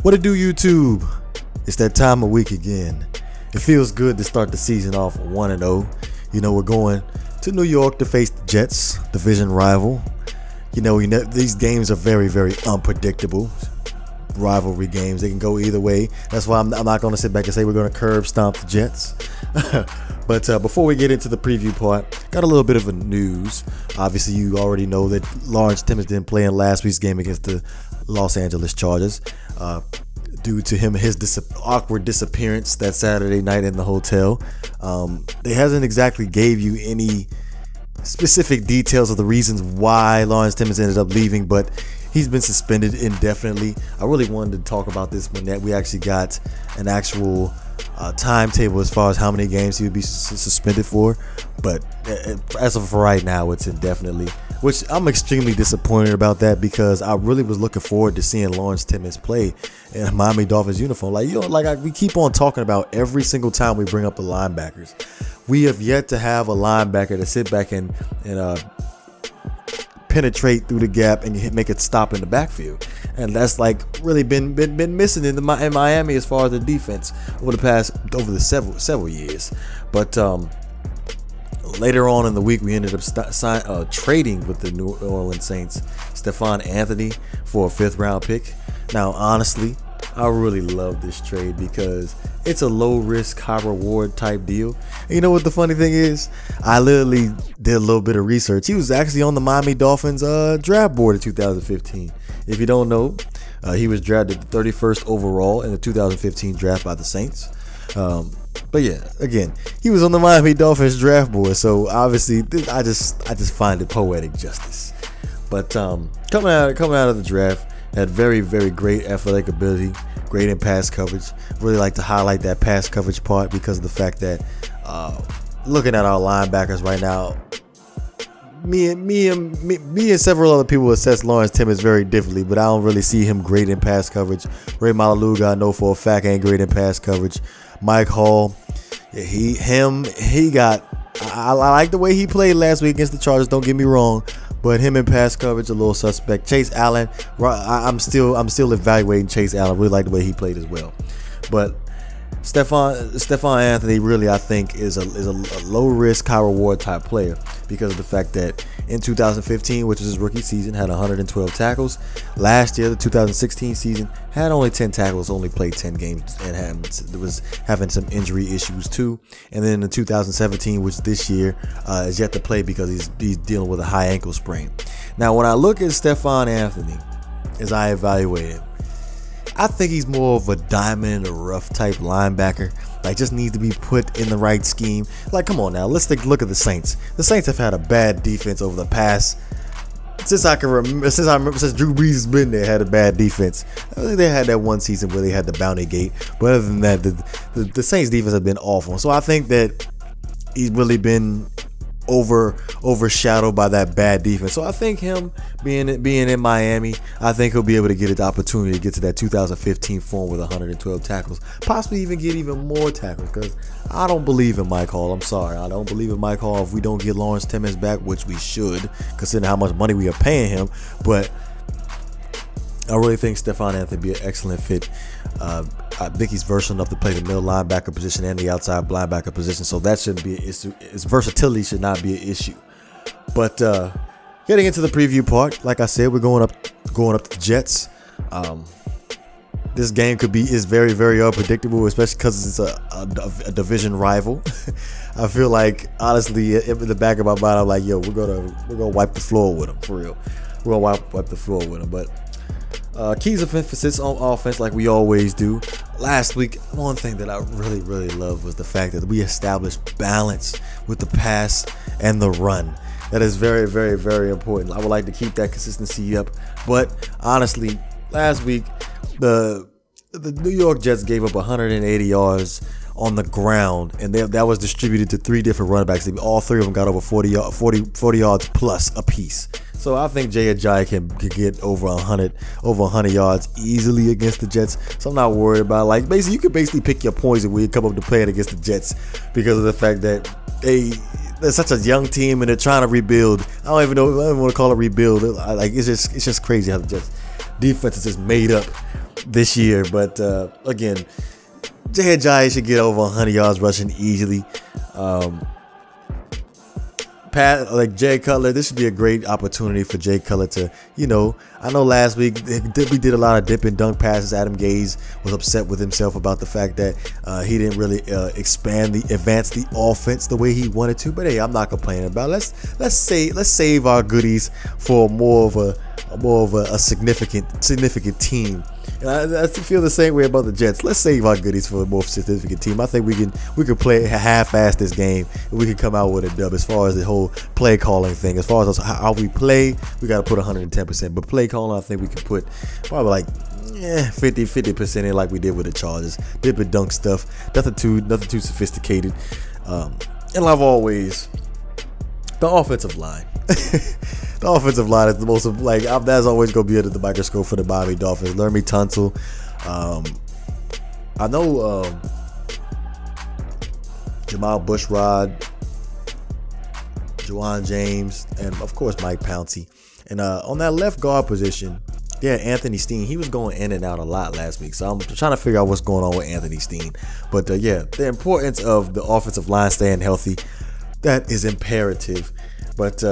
What it do, YouTube? It's that time of week again. It feels good to start the season off 1-0. You know, we're going to New York to face the Jets, division rival. You know, these games are very, very unpredictable. Rivalry games, they can go either way. That's why I'm not going to sit back and say we're going to curb stomp the Jets. But before we get into the preview part, got a little bit of a news. Obviously, you already know that Lawrence Timmons didn't play in last week's game against the Los Angeles Chargers due to his awkward disappearance that Saturday night in the hotel. They hasn't exactly gave you any specific details of the reasons why Lawrence Timmons ended up leaving, but he's been suspended indefinitely. I really wanted to talk about this when we actually got an actual timetable as far as how many games he would be suspended for, but as of right now, it's indefinitely, which I'm extremely disappointed about that, because I really was looking forward to seeing Lawrence Timmons play in a Miami Dolphins uniform. We keep on talking about every single time we bring up the linebackers. We have yet to have a linebacker to sit back and penetrate through the gap and make it stop in the backfield, and that's like really been missing in Miami as far as the defense over the several years. But later on in the week, we ended up trading with the New Orleans Saints Stephone Anthony for a 5th round pick. Now, honestly, I really love this trade because it's a low risk, high reward type deal. And you know what the funny thing is? I literally did a little bit of research. He was actually on the Miami Dolphins draft board in 2015. If you don't know, he was drafted 31st overall in the 2015 draft by the Saints. But yeah, again, he was on the Miami Dolphins draft board. So obviously, I just find it poetic justice. But coming out of the draft, had very, very great athletic ability, great in pass coverage. Really like to highlight that pass coverage part because of the fact that looking at our linebackers right now, me and several other people assess Lawrence Timmons very differently, but I don't really see him great in pass coverage. Ray Malaluga, I know for a fact, ain't great in pass coverage. Mike Hall, I like the way he played last week against the Chargers, don't get me wrong. But him in pass coverage, a little suspect. Chase Allen, I'm still evaluating Chase Allen. Really like the way he played as well. But Stephone Anthony really, I think, is a low risk, high reward type player because of the fact that in 2015, which was his rookie season, had 112 tackles. Last year, the 2016 season, had only 10 tackles, only played 10 games, and was having some injury issues too. And then in 2017, which this year is yet to play because he's dealing with a high ankle sprain. Now, when I look at Stephone Anthony, as I evaluate him, I think he's more of a diamond in the rough type linebacker. Like, just needs to be put in the right scheme. Like, come on now, let's take a look at the Saints. The Saints have had a bad defense over the past, since I remember, since Drew Brees has been there, had a bad defense. I think they had that one season where they had the bounty gate, but other than that, the Saints defense has been awful. So I think that he's really been overshadowed by that bad defense. So I think him being in Miami, I think he'll be able to get an opportunity to get to that 2015 form with 112 tackles, possibly even get even more tackles, because I don't believe in Mike Hall. I'm sorry, I don't believe in Mike Hall if we don't get Lawrence Timmons back, which we should, considering how much money we are paying him. But I really think Stephone Anthony would be an excellent fit. I think he's versatile enough to play the middle linebacker position and the outside linebacker position, so that shouldn't be an issue. His versatility should not be an issue. But getting into the preview part, like I said, we're going up to the Jets. This game is very, very unpredictable, especially because it's a division rival. I feel like, honestly, in the back of my mind, I'm like, yo, we're gonna wipe the floor with them, for real. We're gonna wipe the floor with them. But keys of emphasis on offense, like we always do. Last week, one thing that I really, really loved was the fact that we established balance with the pass and the run. That is very, very, very important. I would like to keep that consistency up. But honestly, last week, the New York Jets gave up 180 yards on the ground, and that was distributed to 3 different running backs. All 3 of them got over 40 yards plus apiece. So I think Jay Ajayi can get over 100 yards easily against the Jets. So I'm not worried about, like, basically you can basically pick your poison when you come up to play it against the Jets, because of the fact that they're such a young team and they're trying to rebuild. I don't even want to call it rebuild. Like, it's just crazy how the Jets defense is just made up. this year. But again, Jay should get over 100 yards rushing easily. Like Jay Cutler, this should be a great opportunity for Jay Cutler to, I know last week we did a lot of dip and dunk passes. Adam Gase was upset with himself about the fact that he didn't really advance the offense the way he wanted to. But hey, I'm not complaining about it. Let's save our goodies for more of a significant team. And I feel the same way about the Jets. Let's save our goodies for a more significant team. I think we can play half-ass this game, and we can come out with a dub. As far as the whole play calling thing, as far as how we play, we got to put 110%. But play calling, I think we can put probably like 50% in, like we did with the Chargers. Dip and dunk stuff, nothing too sophisticated. And like always, the offensive line. The offensive line is the most, that's always going to be under the microscope for the Miami Dolphins. Laremy Tunsil. I know Jamal Bushrod, Juwan James, and of course Mike Pouncey. And on that left guard position, Anthony Steen, he was going in and out a lot last week. So I'm trying to figure out what's going on with Anthony Steen. But the importance of the offensive line staying healthy, that is imperative. But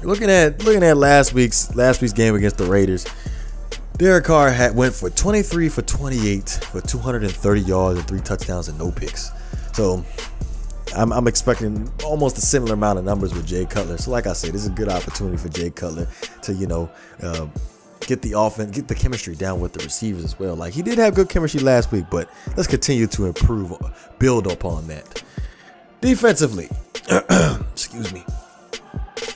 looking at last week's game against the Raiders, Derek Carr went for 23 for 28 for 230 yards and 3 touchdowns and no picks. So I'm expecting almost a similar amount of numbers with Jay Cutler. So like I said, this is a good opportunity for Jay Cutler to get the offense, get the chemistry down with the receivers as well. Like, he did have good chemistry last week, but let's continue to improve, build upon that. Defensively, excuse me.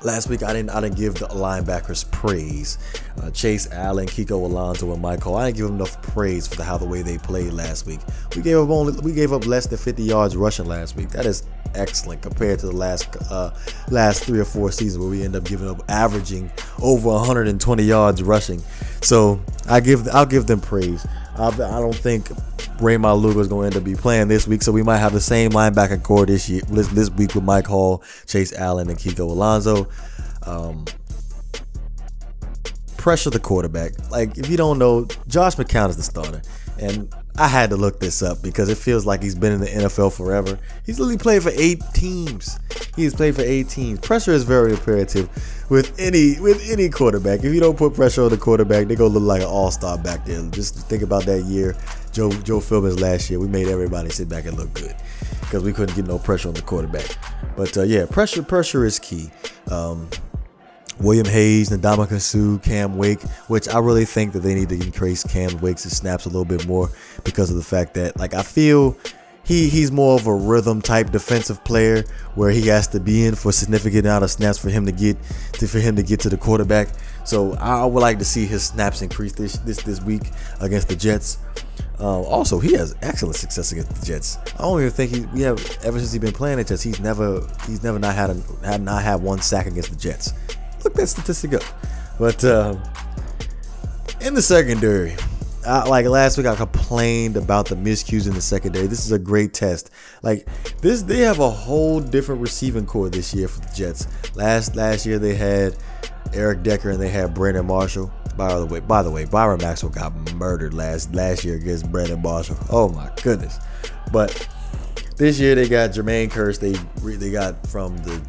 Last week I didn't give the linebackers praise. Chase Allen, Kiko Alonso, and Mike Hall. I didn't give them enough praise for the way they played last week. We gave up less than 50 yards rushing last week. That is excellent compared to the last 3 or 4 seasons where we end up averaging over 120 yards rushing. So I'll give them praise. I don't think Ray Maluga is going to end up playing this week, so we might have the same linebacker core this week with Mike Hall, Chase Allen, and Kiko Alonso. Pressure the quarterback. Like, if you don't know, Josh McCown is the starter, and I had to look this up because it feels like he's been in the NFL forever. He's literally played for 8 teams. He's played for 8 teams. Pressure is very imperative with any quarterback. If you don't put pressure on the quarterback, they're gonna look like an all-star back there. Just think about that year, Joe Philbin's last year. We made everybody sit back and look good because we couldn't get no pressure on the quarterback. But pressure is key. William Hayes, Ndamukong Suh, Cam Wake, which I really think that they need to increase Cam Wake's snaps a little bit more because of the fact that, like, I feel he's more of a rhythm type defensive player where he has to be in for a significant amount of snaps for him to get to the quarterback. So I would like to see his snaps increase this week against the Jets. Also, he has excellent success against the Jets. I don't even think ever since he's been playing the Jets, he's never not had one sack against the Jets. Look that statistic up. But in the secondary, like last week, I complained about the miscues in the secondary. This is a great test. Like this, they have a whole different receiving core this year for the Jets. Last year they had Eric Decker and they had Brandon Marshall. By the way, Byron Maxwell got murdered last year against Brandon Marshall. Oh my goodness! But this year they got Jermaine Kearse. They got from the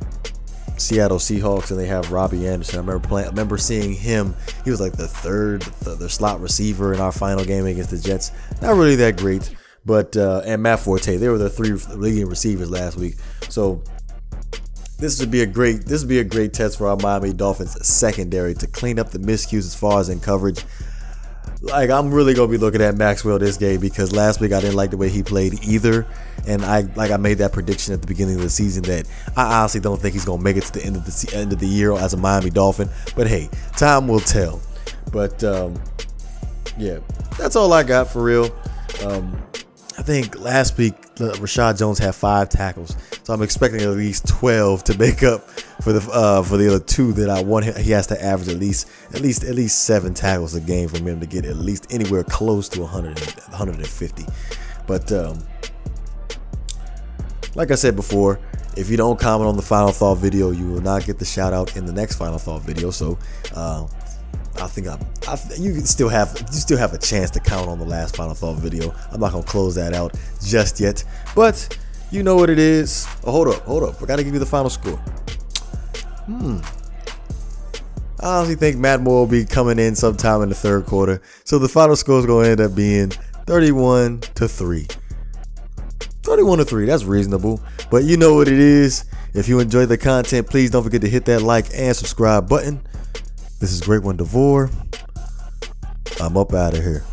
Seattle Seahawks, and they have Robbie Anderson. I remember seeing him. He was like the third slot receiver in our final game against the Jets. Not really that great, but and Matt Forte. They were the 3 leading receivers last week. So this would be a great test for our Miami Dolphins secondary to clean up the miscues as far as in coverage. Like, I'm really gonna be looking at Maxwell this game because last week I didn't like the way he played either, and I made that prediction at the beginning of the season that I honestly don't think he's gonna make it to the end of the year as a Miami Dolphin. But hey, time will tell. But that's all I got for real. I think last week Rashad Jones had 5 tackles, so I'm expecting at least 12 to make up for the other 2 that I want. He has to average at least 7 tackles a game for him to get at least anywhere close to 150. But like I said before, if you don't comment on the Final Thought video, you will not get the shout out in the next Final Thought video. So you still have a chance to count on the last Final Thought video. I'm not gonna close that out just yet, but you know what it is. Oh, hold up. I gotta give you the final score. I honestly think Matt Moore will be coming in sometime in the third quarter, so the final score is gonna end up being 31-3. 31-3. That's reasonable, but you know what it is. If you enjoy the content, please don't forget to hit that like and subscribe button. This is GreatOne DeVore. I'm up out of here.